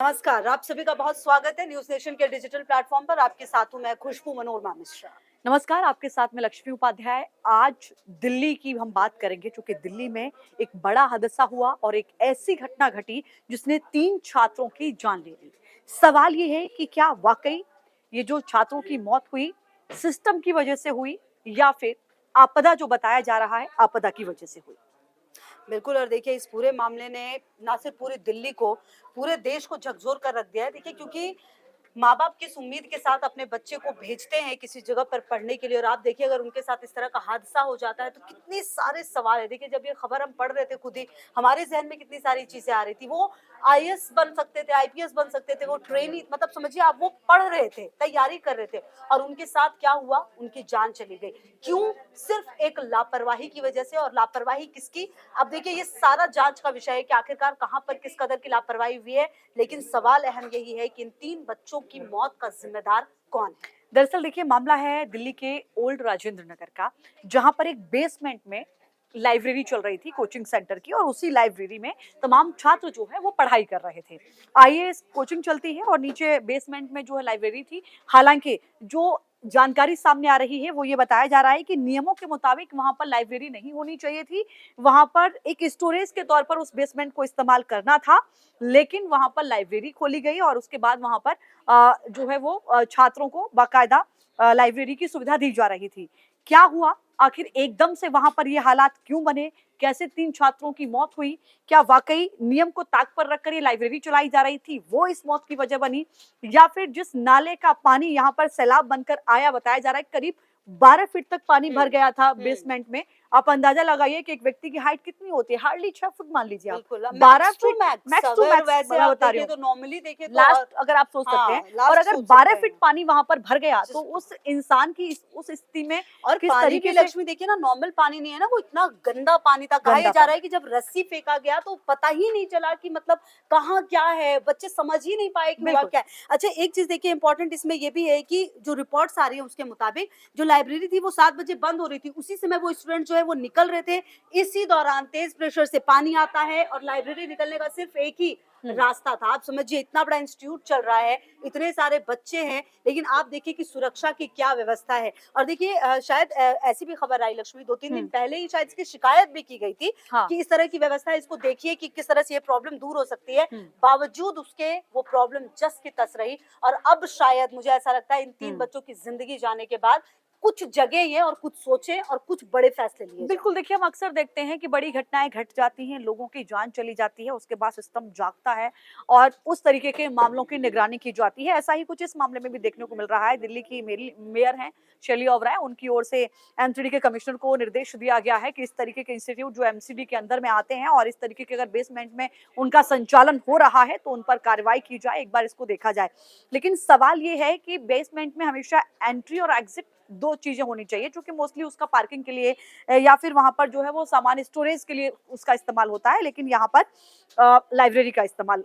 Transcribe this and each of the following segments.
नमस्कार, आप सभी का बहुत स्वागत है न्यूज नेशन के डिजिटल प्लेटफॉर्म पर। आपके साथ हूं मैं खुशबू मनोरमा मिश्रा। नमस्कार, आपके साथ में लक्ष्मी उपाध्याय। आज दिल्ली की हम बात करेंगे क्योंकि दिल्ली में एक बड़ा हादसा हुआ और एक ऐसी घटना घटी जिसने 3 छात्रों की जान ले ली। सवाल ये है कि क्या वाकई ये जो छात्रों की मौत हुई सिस्टम की वजह से हुई या फिर आपदा जो बताया जा रहा है आपदा की वजह से हुई। बिल्कुल। और देखिए, इस पूरे मामले ने ना सिर्फ पूरी दिल्ली को, पूरे देश को झकझोर कर रख दिया है। देखिए, क्योंकि माँ बाप किस उम्मीद के साथ अपने बच्चे को भेजते हैं किसी जगह पर पढ़ने के लिए, और आप देखिए अगर उनके साथ इस तरह का हादसा हो जाता है तो कितने सारे सवाल है। देखिए, जब ये खबर हम पढ़ रहे थे खुद ही हमारे जहन में कितनी सारी चीजें आ रही थी। वो आईएएस बन सकते थे, आईपीएस बन सकते थे, वो ट्रेनी, मतलब समझिए आप, वो पढ़ रहे थे, तैयारी कर रहे थे, और उनके साथ क्या हुआ, उनकी जान चली गई। क्यों? सिर्फ एक लापरवाही की वजह से। और लापरवाही किसकी? अब देखिए, ये सारा जांच का विषय है कि आखिरकार कहां पर किस कदर की लापरवाही हुई है। लेकिन सवाल अहम यही है कि इन 3 बच्चों की मौत का जिम्मेदार कौन है? दरअसल देखिए मामला है दिल्ली के ओल्ड राजेंद्र नगर का, जहां पर एक बेसमेंट में लाइब्रेरी चल रही थी कोचिंग सेंटर की, और उसी लाइब्रेरी में तमाम छात्र जो है वो पढ़ाई कर रहे थे। आईएएस कोचिंग चलती है और नीचे बेसमेंट में जो है लाइब्रेरी थी। हालांकि जो जानकारी सामने आ रही है वो ये बताया जा रहा है कि नियमों के मुताबिक वहां पर लाइब्रेरी नहीं होनी चाहिए थी। वहां पर एक स्टोरेज के तौर पर उस बेसमेंट को इस्तेमाल करना था, लेकिन वहां पर लाइब्रेरी खोली गई और उसके बाद वहां पर जो है वो छात्रों को बाकायदा लाइब्रेरी की सुविधा दी जा रही थी। क्या हुआ? आखिर एकदम से वहां पर ये हालात क्यों बने? कैसे 3 छात्रों की मौत हुई? क्या वाकई नियम को ताक पर रखकर ये लाइब्रेरी चलाई जा रही थी, वो इस मौत की वजह बनी? या फिर जिस नाले का पानी यहाँ पर सैलाब बनकर आया, बताया जा रहा है करीब 12 फीट तक पानी भर गया था हम्म। बेसमेंट में। आप अंदाजा लगाइए कि एक व्यक्ति की हाइट कितनी होती है, हार्डली 6 फुट मान लीजिए आप। बिल्कुल, 12 max two feet max. Max two अगर मैक्स वैसे मैं आप बता रही देखें हूँ। तो नॉर्मली देखें तो लास्ट अगर आप सोच सकते हैं, हाँ, और लास्ट अगर सोच 12 सकते फीट हैं। पानी वहां पर भर गया तो जिस उस इंसान की उस स्थिति में और किस पानी भी, तरीके से लक्ष्मी, देखिए ना, नॉर्मल पानी नहीं है ना, वो इतना गंदा पानी था। कहा ये गंदा जा रहा पानी। है कि जब रस्सी फेंका गया तो पता ही नहीं चला कि मतलब कहाँ क्या है, बच्चे समझ ही नहीं पाए कि हुआ बिल्कुल। क्या है। अच्छा, एक चीज देखिए इंपॉर्टेंट इसमें ये भी है कि जो रिपोर्ट्स आ रही है उसके मुताबिक जो लाइब्रेरी थी वो 7 बजे बंद हो रही थी। उसी समय वो स्टूडेंट जो है वो निकल रहे थे। इसी दौरान तेज प्रेशर से पानी आता है और लाइब्रेरी निकलने का सिर्फ एक ही हम्म। रास्ता था। आप समझिए, इतना बड़ा इंस्टीट्यूट चल रहा है, इतने सारे बच्चे हैं, लेकिन आप देखिए कि सुरक्षा की क्या व्यवस्था है। और देखिए शायद ऐसी भी खबर आई, लक्ष्मी, 2-3 दिन हम्म। पहले ही शायद इसकी शिकायत भी की गई थी हाँ। कि इस तरह की व्यवस्था है, इसको देखिए कि किस तरह से ये प्रॉब्लम दूर हो सकती है। हम्म। बावजूद उसके वो प्रॉब्लम जस की तस रही। और अब शायद मुझे ऐसा लगता है इन 3 हम्म। बच्चों की जिंदगी जाने के बाद कुछ जगह हैं और कुछ सोचे और कुछ बड़े फैसले लिए जाए। बिल्कुल, देखिए हम अक्सर देखते हैं कि बड़ी घटनाएं घट जाती हैं, लोगों की जान चली जाती है, उसके बाद सिस्टम जागता है और उस तरीके के मामलों की निगरानी की जाती है। ऐसा ही कुछ इस मामले में भी देखने को मिल रहा है। दिल्ली की मेयर हैं शैली ओबराय, उनकी ओर से एमसीडी के कमिश्नर को निर्देश दिया गया है कि इस तरीके के इंस्टीट्यूट जो एमसीडी के अंदर में आते हैं और इस तरीके के अगर बेसमेंट में उनका संचालन हो रहा है तो उन पर कार्रवाई की जाए, एक बार इसको देखा जाए। लेकिन सवाल ये है कि बेसमेंट में हमेशा एंट्री और एग्जिट 2 चीजें होनी चाहिए, जो कि मोस्टली उसका पार्किंग के लिए या फिर वहां पर जो है वो सामान स्टोरेज के लिए उसका इस्तेमाल होता है, लेकिन यहाँ पर लाइब्रेरी का इस्तेमाल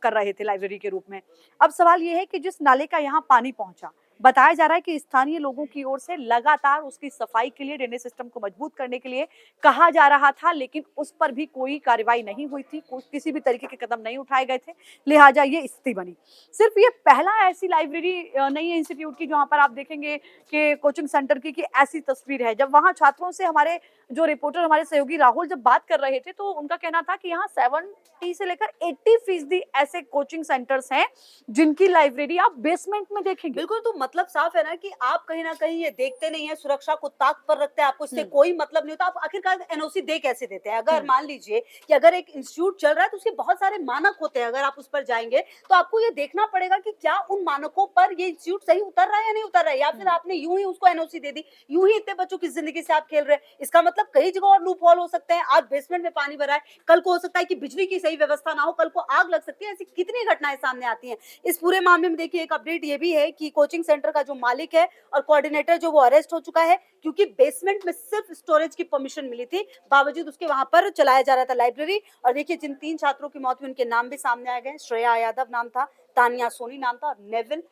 कर रहे थे लाइब्रेरी के रूप में। अब सवाल ये है कि जिस नाले का यहाँ पानी पहुंचा, बताया जा रहा है कि स्थानीय लोगों की ओर से लगातार उसकी सफाई के लिए, ड्रेनेज सिस्टम को मजबूत करने के लिए कहा जा रहा था, लेकिन उस पर भी कोई कार्रवाई नहीं हुई थी, किसी भी तरीके के कदम नहीं उठाए गए थे। लिहाजा ये स्थिति बनी। सिर्फ ये पहला ऐसी लाइब्रेरी नहीं है इंस्टीट्यूट की जहां पर आप देखेंगे कि कोचिंग सेंटर की कि ऐसी तस्वीर है। जब वहां छात्रों से हमारे जो रिपोर्टर, हमारे सहयोगी राहुल जब बात कर रहे थे, तो उनका कहना था कि यहाँ 70 से लेकर 80% ऐसे कोचिंग सेंटर्स हैं जिनकी लाइब्रेरी आप बेसमेंट में देखेंगे। बिल्कुल, तो मतलब साफ है ना कि आप कहीं न कहीं ये देखते नहीं हैं, सुरक्षा को ताक पर रखते हैं, आपको इससे हम्म। कोई मतलब नहीं होता। आप आखिरकार एनओसी दे कैसे देते हैं? अगर हम्म। मान लीजिए कि अगर एक इंस्टीट्यूट चल रहा है तो उसके बहुत सारे मानक होते हैं। अगर आप उस पर जाएँगे तो आपको ये देखना पड़ेगा कि क्या उन मानकों पर ये इंस्टीट्यूट सही उतर रहा है या नहीं उतर रहा है, या फिर हम्म। आपने यूँ ही उसको एनओसी दे दी, यूँ ही इतने बच्चों की ज़िंदगी से आप खेल रहे हैं। इसका मतलब कई जगह और लूप होल हो सकते हैं। आज बेसमेंट में पानी भरा है, कल को हो सकता है कि बिजली की सही व्यवस्था ना हो, कल को आग लग सकती है। ऐसी कितनी घटनाएँ सामने आती हैं। इस पूरे मामले में देखिए एक अपडेट ये भी है कि कोचिंग सेंटर का जो मालिक है और कोऑर्डिनेटर जो, वो अरेस्ट हो चुका है, क्योंकि बेसमेंट में सिर्फ स्टोरेज की परमिशन मिली थी, बावजूद उसके वहां पर चलाया जा रहा था लाइब्रेरी। और देखिए जिन 3 छात्रों की मौत हुई उनके नाम भी सामने आ गए। श्रेया यादव नाम था, तानिया सोनी नाम था और नेविल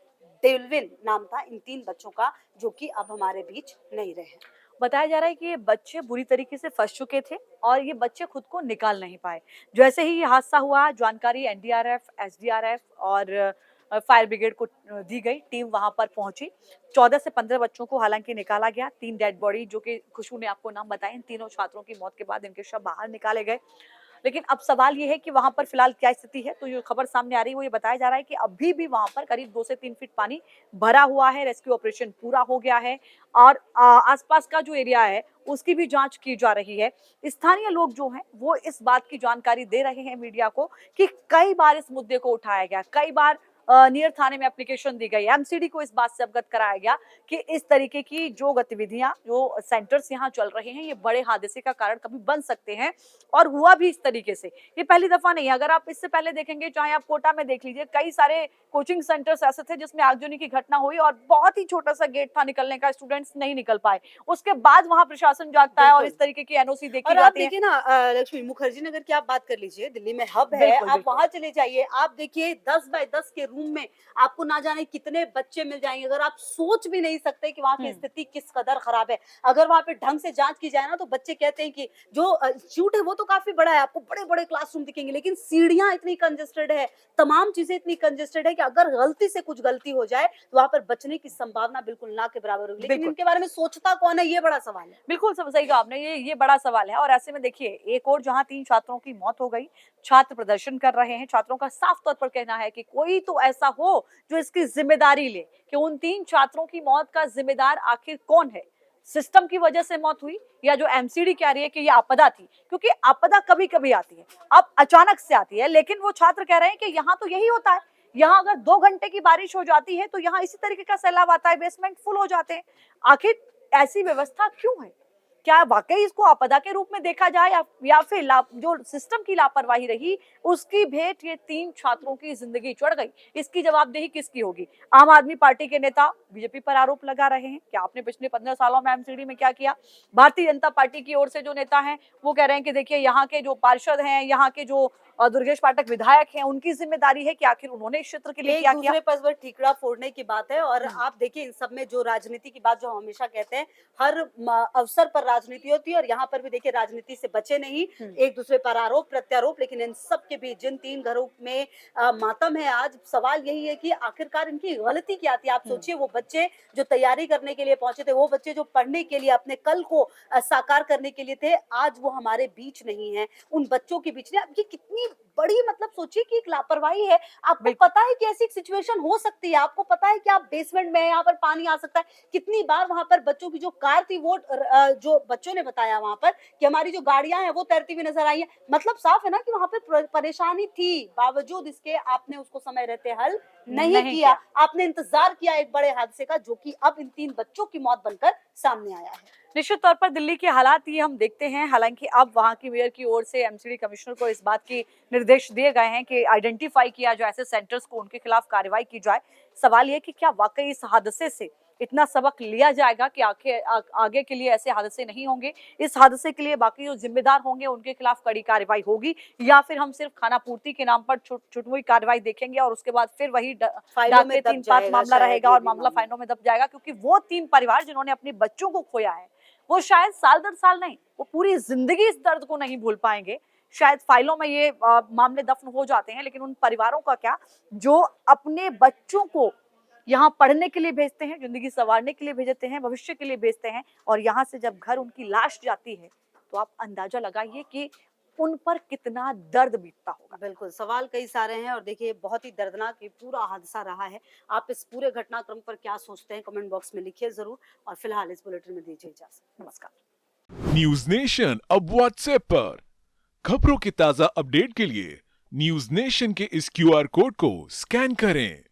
डेलविन नाम था इन 3 बच्चों का, जो कि अब हमारे बीच नहीं रहे। बताया जा रहा है कि ये बच्चे बुरी तरीके से फंस चुके थे और ये बच्चे खुद को निकाल नहीं पाए। जैसे ही ये हादसा हुआ, जानकारी एनडीआरएफ, एसडीआरएफ और फायर ब्रिगेड को दी गई। टीम वहां पर पहुंची। 14 से 15 बच्चों को हालांकि निकाला गया। 3 डेड बॉडी, जो कि खुशबू ने आपको नाम बताए, इन तीनों छात्रों की मौत के बाद इनके शव बाहर निकाले गए। लेकिन अब सवाल ये है कि वहां पर फिलहाल क्या स्थिति है। तो जो खबर सामने आ रही है वो ये बताया जा रहा है कि अभी भी वहां पर करीब 2 से 3 फीट पानी भरा हुआ है। रेस्क्यू ऑपरेशन पूरा हो गया है और आसपास का जो एरिया है उसकी भी जांच की जा रही है। स्थानीय लोग जो हैं वो इस बात की जानकारी दे रहे हैं मीडिया को कि कई बार इस मुद्दे को उठाया गया, कई बार नियर थाने में एप्लीकेशन दी गई, एमसीडी को इस बात से अवगत कराया गया कि इस तरीके की जो गतिविधियां, जो सेंटर्स यहाँ चल रहे हैं, ये बड़े हादसे का कारण कभी बन सकते हैं और हुआ भी इस तरीके से। ये पहली दफा नहीं है। अगर आप इससे पहले देखेंगे, चाहे आप कोटा में देख लीजिए, कई सारे कोचिंग सेंटर्स ऐसे थे जिसमें आगजनी की घटना हुई और बहुत ही छोटा सा गेट था निकलने का, स्टूडेंट्स नहीं निकल पाए। उसके बाद वहां प्रशासन जागता है और इस तरीके की एनओसी देखी और आप जाती है। देखिए ना लक्ष्मी, मुखर्जी नगर की आप बात कर लीजिए, दिल्ली में हब है, बिल्कुल, आप बिल्कुल। वहां चले जाइए, आप देखिए 10 बाय 10 के रूम में आपको ना जाने कितने बच्चे मिल जाएंगे। अगर आप सोच भी नहीं सकते कि वहां की स्थिति किस कदर खराब है। अगर वहां पे ढंग से जांच की जाए ना, तो बच्चे कहते हैं कि जो इंस्टीट्यूट है वो तो काफी बड़ा है, आपको बड़े बड़े क्लासरूम दिखेंगे, लेकिन सीढ़ियां इतनी कंजेस्टेड है, तमाम चीजें इतनी कंजेस्टेड है कि अगर गलती से कुछ गलती हो जाए तो वहां पर बचने की संभावना बिल्कुल ना के बराबर होगी। लेकिन बिल्कुल। इनके बारे में सोचता कौन है, ये बड़ा सवाल है। बिल्कुल सही कहा आपने। ये बड़ा सवाल है और ऐसे में देखिए, एक और जहां 3 छात्रों की मौत हो गई, छात्र प्रदर्शन कर रहे हैं। छात्रों का साफ तौर पर कहना है कि कोई तो ऐसा हो जो इसकी जिम्मेदारी ले कि उन 3 छात्रों की मौत का जिम्मेदार आखिर कौन है। सिस्टम की वजह से मौत हुई या जो एमसीडी कह रही है कि ये आपदा थी, क्योंकि आपदा कभी कभी आती है, अब अचानक से आती है। लेकिन वो छात्र कह रहे हैं कि यहाँ तो यही होता है, यहाँ अगर 2 घंटे की बारिश हो जाती है तो यहाँ इसी तरीके का सैलाब आता है, बेसमेंट फुल हो जाते हैं। आखिर ऐसी व्यवस्था क्यों है? क्या वाकई इसको आपदा के रूप में देखा जाए या फिर जो सिस्टम की लापरवाही रही उसकी भेंट ये 3 छात्रों की जिंदगी चढ़ गई? इसकी जवाबदेही किसकी होगी? आम आदमी पार्टी के नेता बीजेपी पर आरोप लगा रहे हैं कि आपने पिछले 15 सालों में एमसीडी में क्या किया। भारतीय जनता पार्टी की ओर से जो नेता हैं वो कह रहे हैं कि देखिए, यहाँ के जो पार्षद हैं, यहाँ के जो दुर्गेश पाठक विधायक हैं, उनकी जिम्मेदारी है कि आखिर उन्होंने इस क्षेत्र के लिए एक क्या किया। दूसरे पर बस ठीकरा फोड़ने की बात है। और आप देखिए, इन सब में जो राजनीति की बात जो हम हमेशा कहते हैं, हर अवसर पर राजनीति होती है और यहाँ पर भी देखिए राजनीति से बचे नहीं, एक दूसरे पर आरोप प्रत्यारोप। लेकिन इन सब के बीच जिन 3 घरों में मातम है आज, सवाल यही है कि आखिरकार इनकी गलती क्या थी। आप सोचिए, वो बच्चे जो तैयारी करने के लिए पहुंचे थे, वो बच्चे जो पढ़ने के लिए, अपने कल को साकार करने के लिए थे, आज वो हमारे बीच नहीं है। उन बच्चों के बीच में ये कितनी बड़ी, मतलब सोचिए कि एक लापरवाही है। आपको पता है कि ऐसी सिचुएशन हो सकती है, आपको पता है कि आप बेसमेंट में हैं, यहाँ पर पानी आ सकता है। कितनी बार वहां पर बच्चों की जो कार थी, वो जो बच्चों ने बताया वहां पर कि हमारी जो गाड़ियां हैं वो तैरती हुई नजर आई है। मतलब साफ है ना कि वहां पर परेशानी थी, बावजूद इसके आपने उसको समय रहते हल नहीं किया। आपने इंतजार किया एक बड़े हादसे का, जो कि अब इन 3 बच्चों की मौत बनकर सामने आया है। निश्चित तौर पर दिल्ली के हालात ये हम देखते हैं। हालांकि अब वहां की मेयर की ओर से एमसीडी कमिश्नर को इस बात की निर्देश दिए गए हैं कि आइडेंटिफाई किया जाए ऐसे सेंटर्स को, उनके खिलाफ कार्रवाई की जाए। सवाल ये कि क्या वाकई इस हादसे से इतना सबक लिया जाएगा कि आगे के लिए ऐसे हादसे नहीं होंगे? इस हादसे के लिए बाकी जो जिम्मेदार होंगे उनके खिलाफ कड़ी कार्रवाई होगी, या फिर हम सिर्फ खाना पूर्ति के नाम पर छुटमुई कार्रवाई देखेंगे और उसके बाद फिर वही डाके 3-5 मामला रहेगा और मामला फाइलों में दब जाएगा? क्योंकि वो 3 परिवार जिन्होंने अपने बच्चों को खोया है, वो शायद साल दर साल नहीं, वो पूरी जिंदगी इस दर्द को नहीं भूल पाएंगे। शायद फाइलों में ये मामले दफन हो जाते हैं, लेकिन उन परिवारों का क्या, जो अपने बच्चों को यहाँ पढ़ने के लिए भेजते हैं, जिंदगी संवारने के लिए भेजते हैं, भविष्य के लिए भेजते हैं, और यहाँ से जब घर उनकी लाश जाती है तो आप अंदाजा लगाइए कि उन पर कितना दर्द बीतता होगा। बिल्कुल, सवाल कई सारे हैं और देखिए बहुत ही दर्दनाक ये पूरा हादसा रहा है। आप इस पूरे घटनाक्रम पर क्या सोचते हैं, कमेंट बॉक्स में लिखिए जरूर। और फिलहाल इस बुलेटिन में दीजिए इजाजत। नमस्कार। न्यूज नेशन अब व्हाट्सएप पर खबरों की ताजा अपडेट के लिए न्यूज नेशन के इस क्यूआर कोड को स्कैन करें।